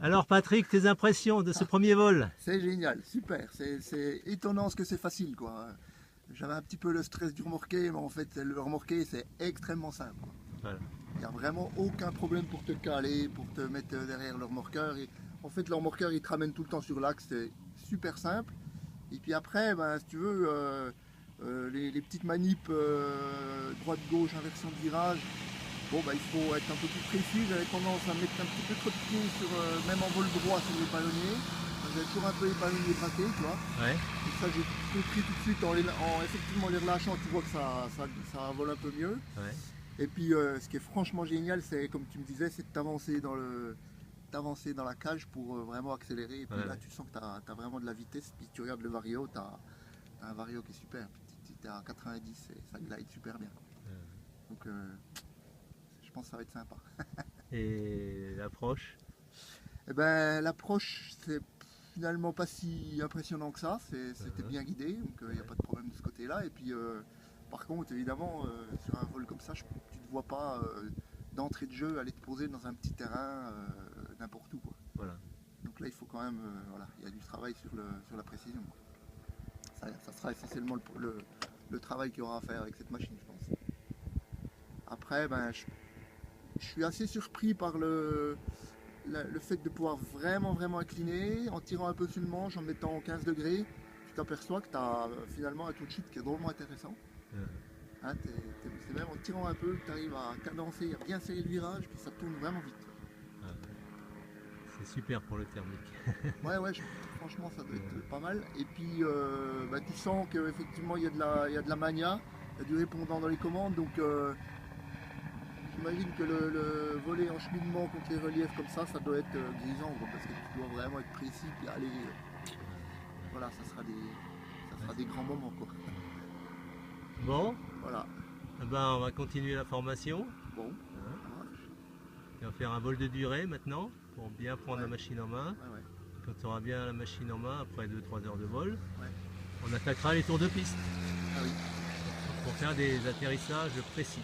Alors Patrick, tes impressions de ce premier vol? C'est génial, super. C'est étonnant ce que c'est facile, quoi. J'avais un petit peu le stress du remorqué, mais en fait, le remorqué, c'est extrêmement simple, quoi. Voilà. Il n'y a vraiment aucun problème pour te caler, pour te mettre derrière le remorqueur. Et en fait, le remorqueur, il te ramène tout le temps sur l'axe, c'est super simple. Et puis après, ben, si tu veux, les petites manips droite-gauche, inversion de virage, bon, bah, il faut être un peu plus précis. J'avais tendance à mettre un petit peu trop de pied sur, même en vol droit sur les palonniers. J'avais toujours un peu les palonniers braqués, tu vois. Ouais. Et ça, j'ai compris tout de suite en effectivement les relâchant, tu vois que ça vole un peu mieux. Ouais. Et puis, ce qui est franchement génial, c'est comme tu me disais, c'est de t'avancer dans la cage pour vraiment accélérer. Et puis là, tu sens que tu as vraiment de la vitesse. Puis tu regardes le Vario, tu as un Vario qui est super. Puis tu es à 90 et ça glide super bien. Donc, je pense que ça va être sympa. Et l'approche? Eh ben, l'approche, c'est finalement pas si impressionnant que ça. C'était bien guidé, donc il n'y a pas de problème de ce côté-là. Et puis, par contre, évidemment, sur un vol comme ça, tu ne te vois pas d'entrée de jeu aller te poser dans un petit terrain n'importe où, quoi. Voilà. Donc là, il faut quand même, voilà, il y a du travail sur la précision, quoi. Ça sera essentiellement le travail qu'il y aura à faire avec cette machine, je pense. Après, ben, je suis assez surpris par le fait de pouvoir vraiment incliner, en tirant un peu sur le manche, en mettant 15 degrés, tu t'aperçois que tu as finalement un taux de chute qui est drôlement intéressant. Hein, c'est même en tirant un peu que tu arrives à cadencer, à bien serrer le virage, puis ça tourne vraiment vite. C'est super pour le thermique. Ouais, franchement ça doit être pas mal. Et puis bah, tu sens qu'effectivement il y a de la mania, il y a du répondant dans les commandes, donc j'imagine que le voler en cheminement contre les reliefs comme ça doit être grisant, quoi, parce que tu dois vraiment être précis et aller. Voilà, ça sera des grands moments, quoi. Bon, Voilà. ben, on va continuer la formation. Bon, On va faire un vol de durée maintenant pour bien prendre la machine en main. Quand tu auras bien la machine en main, après 2-3 heures de vol, on attaquera les tours de piste. Ah oui. Pour faire des atterrissages précis.